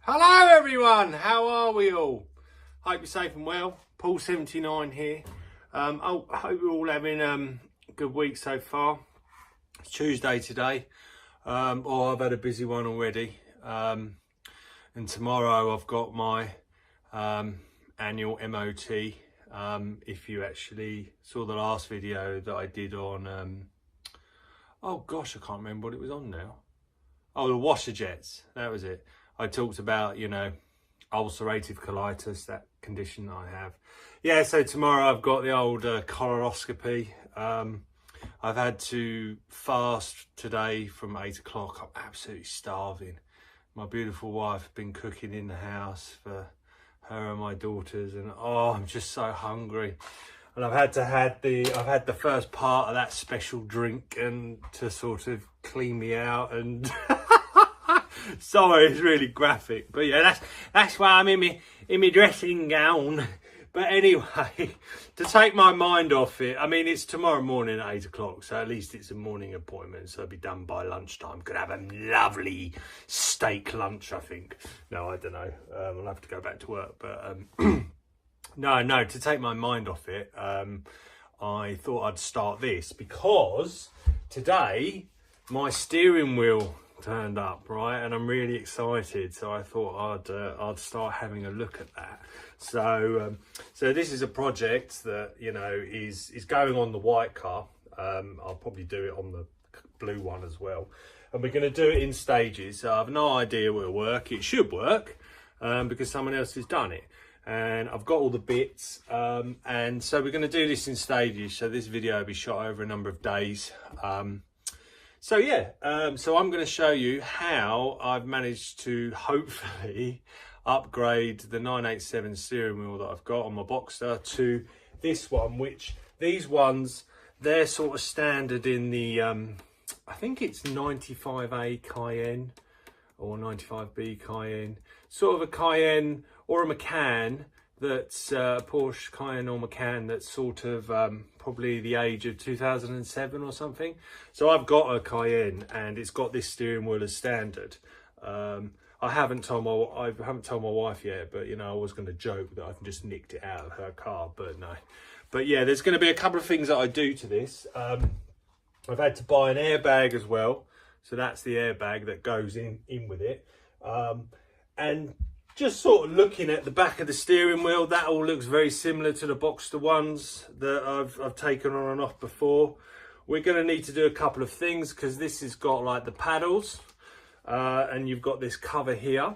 Hello everyone, how are we all? Hope you're safe and well. Paul 79 here. I hope you're all having a good week so far. It's Tuesday today. I've had a busy one already. And tomorrow I've got my annual MOT. If you actually saw the last video that I did on, oh gosh, I can't remember what it was on now. Oh, the washer jets, that was it. I talked about, you know, ulcerative colitis, that condition I have. Yeah, so tomorrow I've got the old colonoscopy. I've had to fast today from 8 o'clock. I'm absolutely starving. My beautiful wife has been cooking in the house for her and my daughters, and oh, I'm just so hungry. And I've had the first part of that special drink and to sort of clean me out and sorry, it's really graphic, but yeah, that's why I'm in my dressing gown. But anyway, to take my mind off it, I mean, it's tomorrow morning at 8 o'clock, so at least it's a morning appointment, so I'll be done by lunchtime. Could have a lovely steak lunch, I think. No, I don't know. I'll have to go back to work, but no, to take my mind off it, I thought I'd start this because today my steering wheel turned up, right, and I'm really excited, so I thought I'd start having a look at that. So this is a project that, you know, is going on the white car. I'll probably do it on the blue one as well, and we're going to do it in stages. So I have no idea will it work. It should work because someone else has done it, and I've got all the bits, and so we're going to do this in stages. So this video will be shot over a number of days. So yeah, so I'm going to show you how I've managed to hopefully upgrade the 987 steering wheel that I've got on my Boxster to this one, which these ones, they're sort of standard in the, I think it's 95A Cayenne or 95B Cayenne, sort of a Cayenne or a Macan that's Porsche Cayenne or Macan that's sort of probably the age of 2007 or something. So I've got a Cayenne and it's got this steering wheel as standard. I haven't told my wife yet, but you know, I was going to joke that I've just nicked it out of her car, but no. But yeah, there's going to be a couple of things that I do to this. I've had to buy an airbag as well, so that's the airbag that goes in with it. And just sort of looking at the back of the steering wheel, that all looks very similar to the Boxster ones that I've taken on and off before. We're going to need to do a couple of things because this has got like the paddles and you've got this cover here.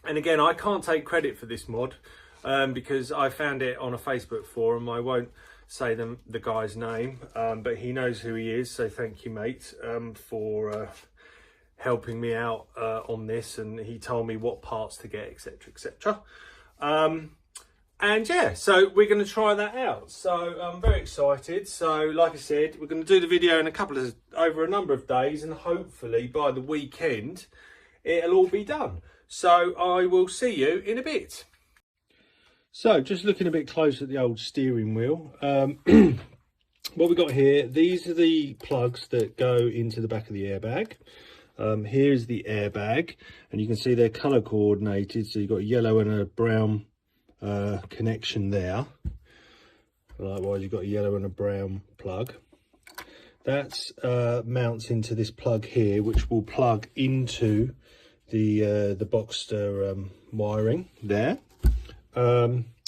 And again, I can't take credit for this mod because I found it on a Facebook forum. I won't say the guy's name, but he knows who he is. So thank you, mate, for helping me out on this, and he told me what parts to get, etc, etc. And yeah, so we're going to try that out, so I'm very excited. So like I said, we're going to do the video in over a number of days, and hopefully by the weekend it'll all be done. So I will see you in a bit. So just looking a bit closer at the old steering wheel, what we got here, these are the plugs that go into the back of the airbag. Here's the airbag, and you can see they're color coordinated, so you've got a yellow and a brown connection there. Likewise, you've got a yellow and a brown plug. That mounts into this plug here, which will plug into the Boxster wiring there.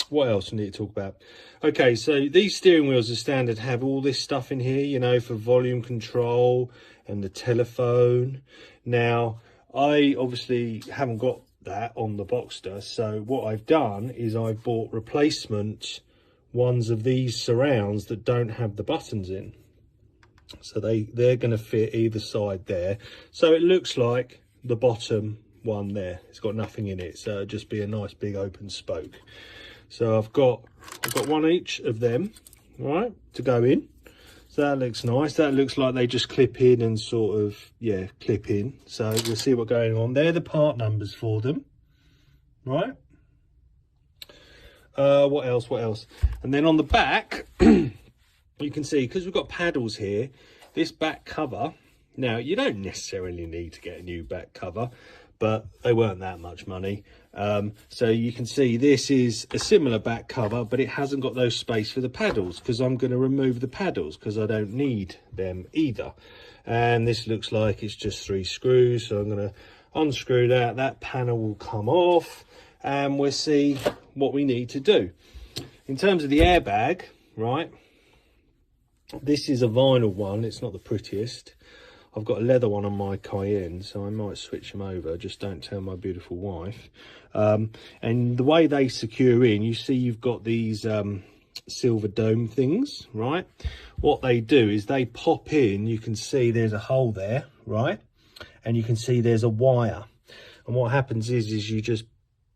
What else we need to talk about? Okay, so these steering wheels as standard have all this stuff in here, you know, for volume control and the telephone. Now, I obviously haven't got that on the Boxster, so what I've done is I've bought replacement ones of these surrounds that don't have the buttons in. So they're going to fit either side there. So it looks like the bottom one there, it's got nothing in it, so it'll just be a nice big open spoke. So I've got one each of them, right, to go in. So that looks nice. That looks like they just clip in and sort of, yeah, clip in. So we'll see what's going on. They're the part numbers for them, right? What else? And then on the back, you can see, because we've got paddles here, this back cover, now you don't necessarily need to get a new back cover, but they weren't that much money. So you can see this is a similar back cover, but it hasn't got those space for the paddles, because I'm going to remove the paddles because I don't need them either. And this looks like it's just 3 screws, so I'm going to unscrew that panel will come off, and we'll see what we need to do. In terms of the airbag, right, this is a vinyl one. It's not the prettiest. I've got a leather one on my Cayenne, so I might switch them over. Just don't tell my beautiful wife. And the way they secure in, you see you've got these silver dome things, right? What they do is they pop in. You can see there's a hole there, right? And you can see there's a wire. And what happens is you just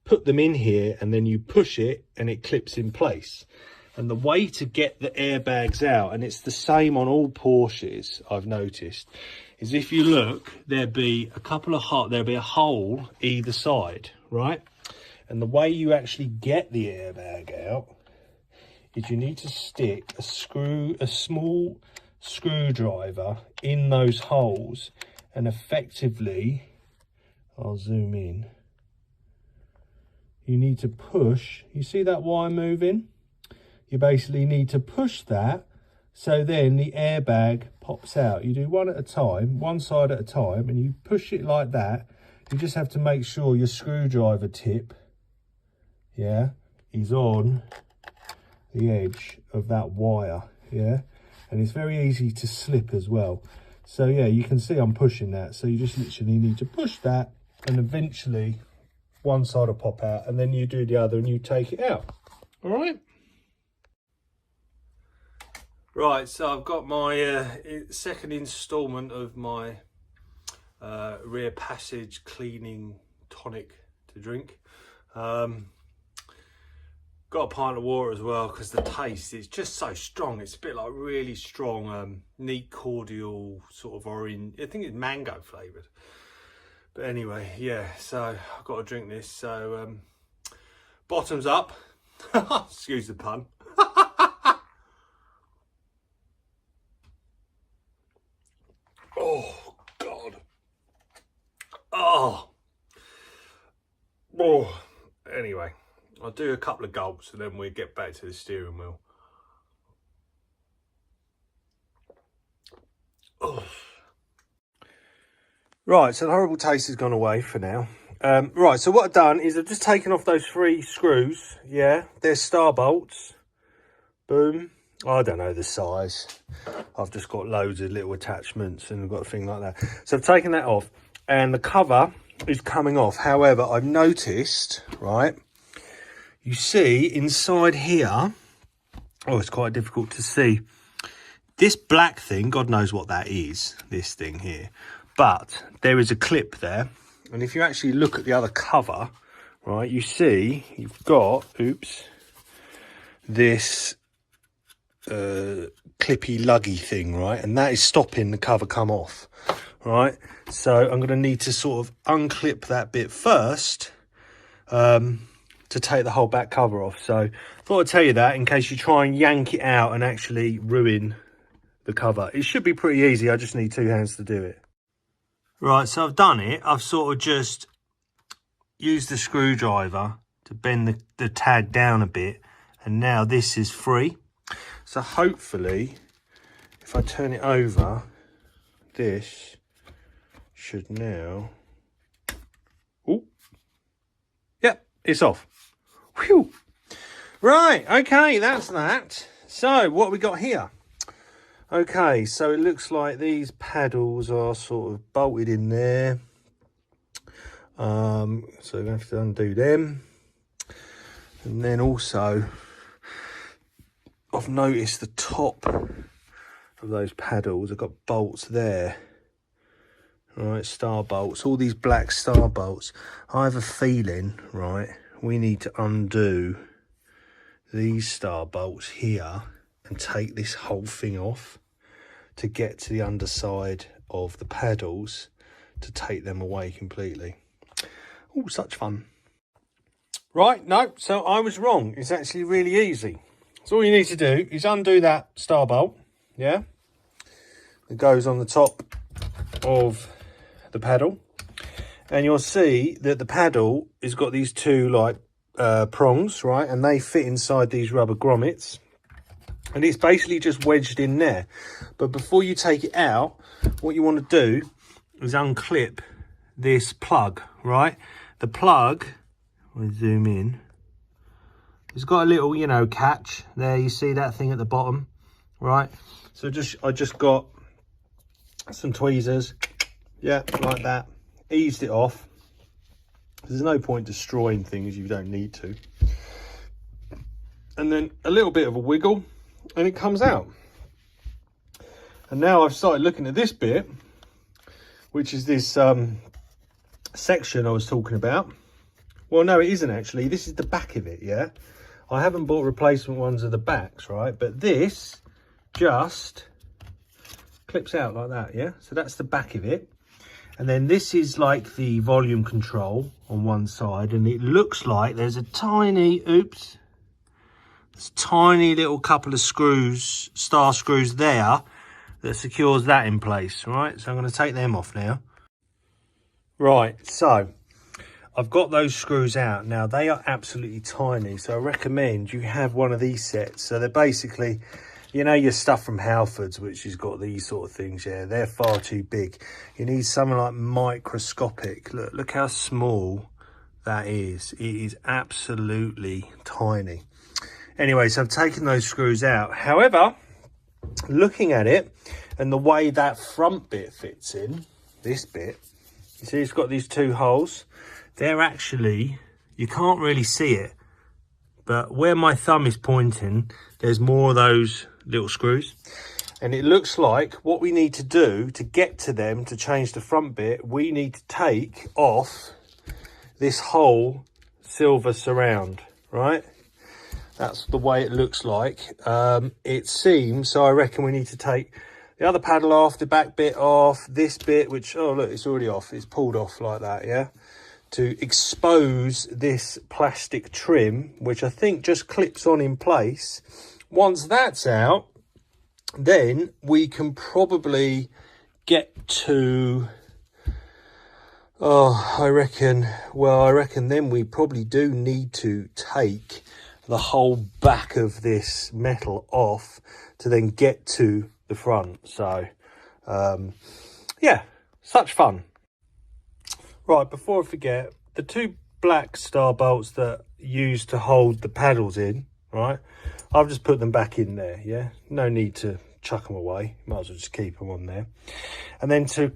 put them in here, and then you push it and it clips in place. And the way to get the airbags out, and it's the same on all Porsches I've noticed, is if you look, there'll be a hole either side, right? And the way you actually get the airbag out is you need to stick a small screwdriver in those holes, and effectively, I'll zoom in, you need to push. You see that wire moving? You basically need to push that, so then the airbag pops out. You do one at a time, one side at a time, and you push it like that. You just have to make sure your screwdriver tip, yeah, is on the edge of that wire, yeah? And it's very easy to slip as well. So yeah, you can see I'm pushing that. So you just literally need to push that, and eventually one side will pop out, and then you do the other and you take it out. All right. Right, so I've got my second instalment of my rear passage cleaning tonic to drink. Got a pint of water as well, because the taste is just so strong. It's a bit like really strong, neat cordial sort of orange. I think it's mango flavoured. But anyway, yeah, so I've got to drink this. So bottoms up. Excuse the pun. Oh, God. Oh. Anyway, I'll do a couple of gulps and then we'll get back to the steering wheel. Oh. Right, so the horrible taste has gone away for now. Right, so what I've done is I've just taken off those 3 screws. Yeah, they're star bolts. Boom. I don't know the size. I've just got loads of little attachments and I've got a thing like that. So I've taken that off and the cover is coming off. However, I've noticed, right, you see inside here, oh, it's quite difficult to see. This black thing, God knows what that is, this thing here. But there is a clip there. And if you actually look at the other cover, right, you see you've got, oops, this clippy luggy thing, right? And that is stopping the cover come off, right? So I'm going to need to sort of unclip that bit first to take the whole back cover off. So I thought I'd tell you that in case you try and yank it out and actually ruin the cover. It should be pretty easy. I just need 2 hands to do it. Right, so I've done it. I've sort of just used the screwdriver to bend the tag down a bit. And now this is free. So hopefully, if I turn it over, this should now... Oh, yep, it's off. Whew. Right, okay, that's that. So what we got here? Okay, so it looks like these paddles are sort of bolted in there. So I'm going to have to undo them. And then also, I've noticed the top of those paddles, I've got bolts there. Right, star bolts, all these black star bolts. I have a feeling, right, we need to undo these star bolts here and take this whole thing off to get to the underside of the paddles to take them away completely. Oh, such fun. Right, no, so I was wrong. It's actually really easy. So all you need to do is undo that star bolt, yeah? It goes on the top of the paddle. and you'll see that the paddle has got these two like prongs, right, and they fit inside these rubber grommets, and it's basically just wedged in there. But before you take it out, what you want to do is unclip this plug, right? The plug, I'll zoom in, it's got a little, you know, catch there. You see that thing at the bottom, right? So I just got some tweezers, yeah, like that, eased it off. There's no point destroying things you don't need to. And then a little bit of a wiggle and it comes out. And now I've started looking at this bit, which is this section I was talking about. Well, no, it isn't actually. This is the back of it, yeah? I haven't bought replacement ones of the backs, right? But this just clips out like that, yeah? So that's the back of it. And then this is like the volume control on one side, and it looks like there's a tiny, oops, there's a tiny little couple of screws, star screws there that secures that in place, right? So I'm going to take them off now. Right, so I've got those screws out. Now they are absolutely tiny, so I recommend you have one of these sets. So they're basically, you know, your stuff from Halfords, which has got these sort of things, yeah, they're far too big. You need something like microscopic. Look how small that is. It is absolutely tiny. Anyway, so I've taken those screws out. However, looking at it and the way that front bit fits in, this bit, you see it's got these two holes. They're actually, you can't really see it, but where my thumb is pointing, there's more of those little screws. And it looks like what we need to do to get to them, to change the front bit, we need to take off this whole silver surround, right? That's the way it looks like. It seems, so I reckon we need to take the other paddle off, the back bit off, this bit, which, oh look, it's already off. It's pulled off like that, yeah? To expose this plastic trim, which I think just clips on in place. Once that's out, then we can probably get to, I reckon then we probably do need to take the whole back of this metal off to then get to the front. So yeah, such fun. Right, before I forget, the two black star bolts that used to hold the paddles in, right, I've just put them back in there, yeah? No need to chuck them away, might as well just keep them on there. And then to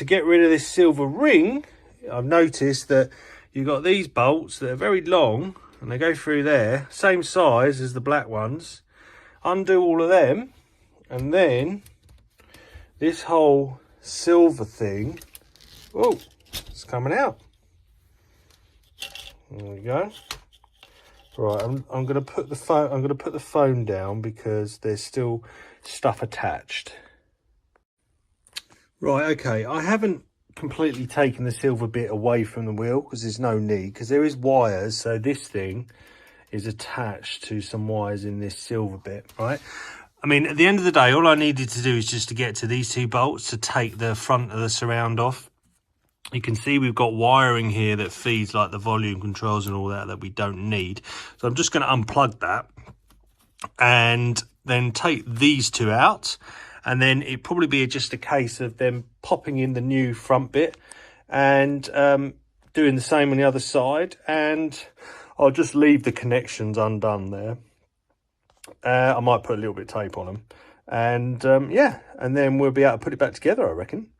get rid of this silver ring, I've noticed that you've got these bolts that are very long, and they go through there, same size as the black ones. Undo all of them, and then this whole silver thing, oh, it's coming out. There we go. Right, I'm going to put the phone down because there's still stuff attached. Right, okay, I haven't completely taken the silver bit away from the wheel because there's no need, because there is wires. So this thing is attached to some wires in this silver bit, right? I mean, at the end of the day, all I needed to do is just to get to these two bolts to take the front of the surround off. You can see we've got wiring here that feeds like the volume controls and all that we don't need. So I'm just going to unplug that and then take these two out. And then it'd probably be just a case of them popping in the new front bit and doing the same on the other side. And I'll just leave the connections undone there. I might put a little bit of tape on them. And yeah, and then we'll be able to put it back together, I reckon.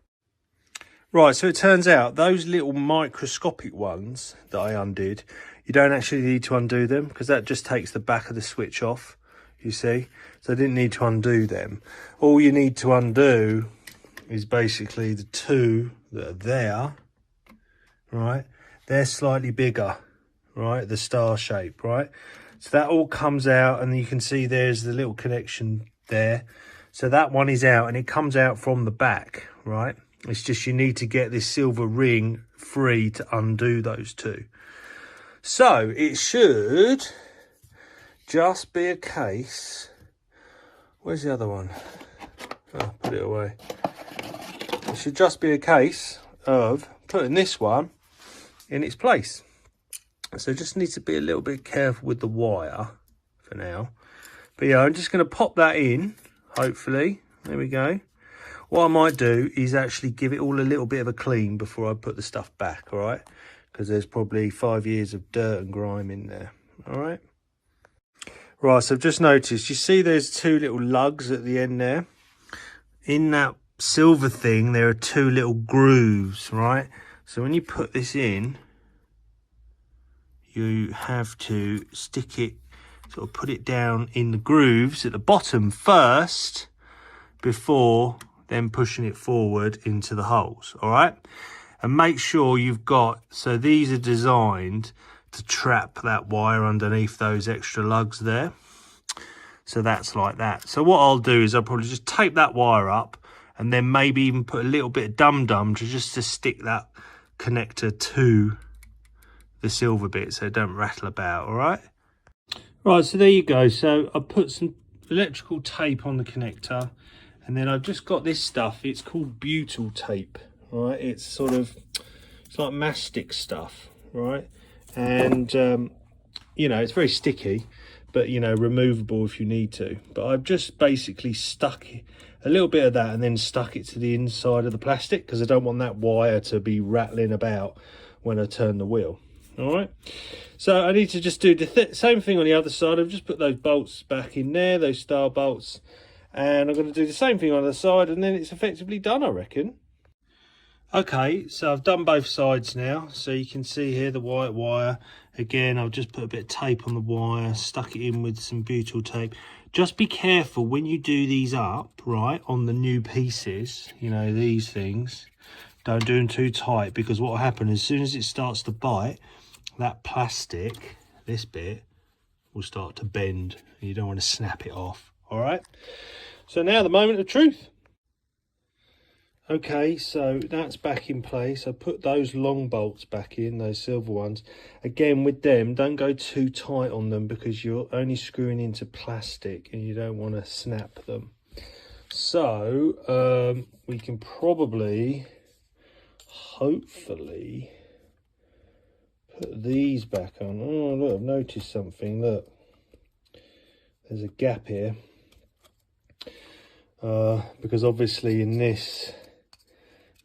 Right, so it turns out those little microscopic ones that I undid, you don't actually need to undo them because that just takes the back of the switch off, you see. So I didn't need to undo them. All you need to undo is basically the two that are there, right? They're slightly bigger, right? The star shape, right? So that all comes out, and you can see there's the little connection there. So that one is out, and it comes out from the back, right? It's just you need to get this silver ring free to undo those two. So it should just be a case. Where's the other one? Oh, put it away. It should just be a case of putting this one in its place. So just need to be a little bit careful with the wire for now. But yeah, I'm just going to pop that in, hopefully. There we go. What I might do is actually give it all a little bit of a clean before I put the stuff back, all right? Because there's probably 5 years of dirt and grime in there, all right? Right, so I've just noticed, you see there's two little lugs at the end there? In that silver thing, there are two little grooves, right? So when you put this in, you have to stick it, sort of put it down in the grooves at the bottom first, before then pushing it forward into the holes, all right? And make sure you've got, so these are designed to trap that wire underneath those extra lugs there. So that's like that. So what I'll do is I'll probably just tape that wire up and then maybe even put a little bit of dum-dum to stick that connector to the silver bit so it don't rattle about, all right? Right, so there you go. So I put some electrical tape on the connector, and then I've just got this stuff. It's called butyl tape, right? It's sort of, it's like mastic stuff, right? And, you know, it's very sticky, but, you know, removable if you need to. But I've just basically stuck a little bit of that and then stuck it to the inside of the plastic because I don't want that wire to be rattling about when I turn the wheel. All right, so I need to just do the same thing on the other side. I've just put those bolts back in there, those star bolts, and I'm going to do the same thing on the side, and then it's effectively done, I reckon. Okay, so I've done both sides now, so you can see here the white wire. Again, I've just put a bit of tape on the wire, stuck it in with some butyl tape. Just be careful when you do these up, right, on the new pieces, you know, these things. Don't do them too tight, because what will happen as soon as it starts to bite, that plastic, this bit, will start to bend, and you don't want to snap it off, all right? So now the moment of truth. Okay, so that's back in place. I put those long bolts back in, those silver ones. Again, with them, don't go too tight on them because you're only screwing into plastic and you don't want to snap them. So we can probably, hopefully, put these back on. Oh, look, I've noticed something. Look, there's a gap here. Because obviously in this,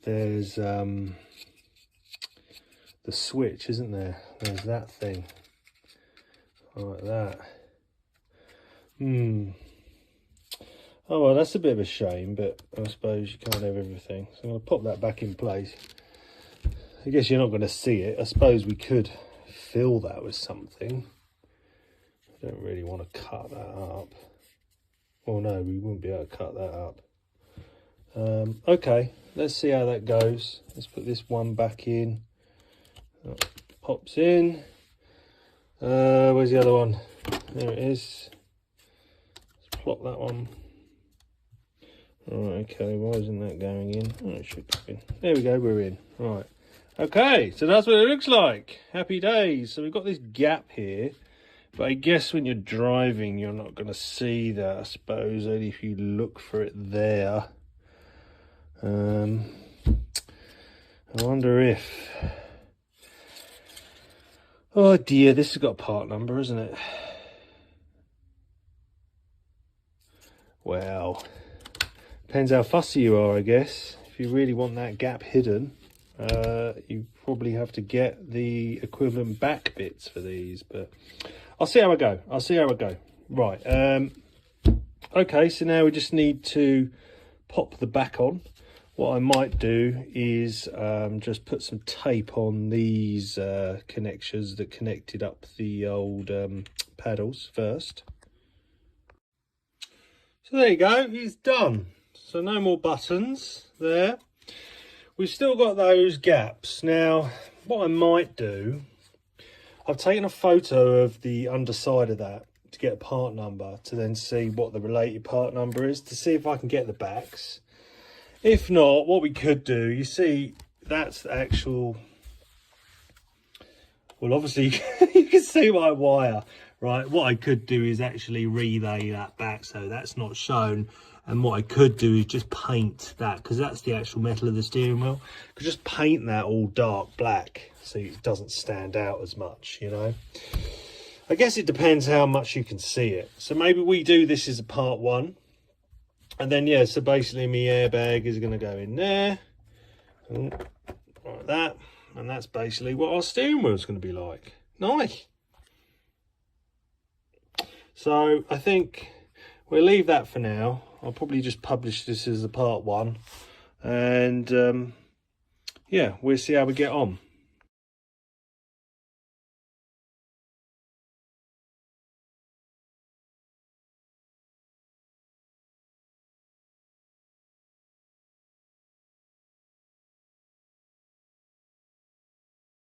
there's the switch, isn't there? There's that thing. Like that. Oh, well, that's a bit of a shame, but I suppose you can't have everything. So I'm going to pop that back in place. I guess you're not going to see it. I suppose we could fill that with something. I don't really want to cut that up. Oh no, we wouldn't be able to cut that up. Okay, let's see how that goes. Let's put this one back in. That pops in. Where's the other one? There it is. Let's plop that one. Right, okay, why isn't that going in? Oh, it should go in. There we go, we're in. Right. Okay, so that's what it looks like. Happy days. So we've got this gap here, but I guess when you're driving, you're not going to see that, I suppose, only if you look for it there. I wonder if... Oh dear, this has got a part number, isn't it? Well, depends how fussy you are, I guess. If you really want that gap hidden, you probably have to get the equivalent back bits for these, but I'll see how I go. I'll see how I go. Right. Okay, so now we just need to pop the back on. What I might do is just put some tape on these connectors that connected up the old paddles first. So there you go, it's done. So no more buttons there. We've still got those gaps. Now, what I might do, I've taken a photo of the underside of that to get a part number, to then see what the related part number is, to see if I can get the backs. If not, what we could do, you see, that's the actual, well, obviously, you can see my wire, right? What I could do is actually relay that back so that's not shown. And what I could do is just paint that, because that's the actual metal of the steering wheel. I could just paint that all dark black so it doesn't stand out as much, you know. I guess it depends how much you can see it. So maybe we do this as a part one. And then, yeah, so basically my airbag is going to go in there. Like that. And that's basically what our steering wheel is going to be like. Nice. So I think we'll leave that for now. I'll probably just publish this as a part one. And yeah, we'll see how we get on.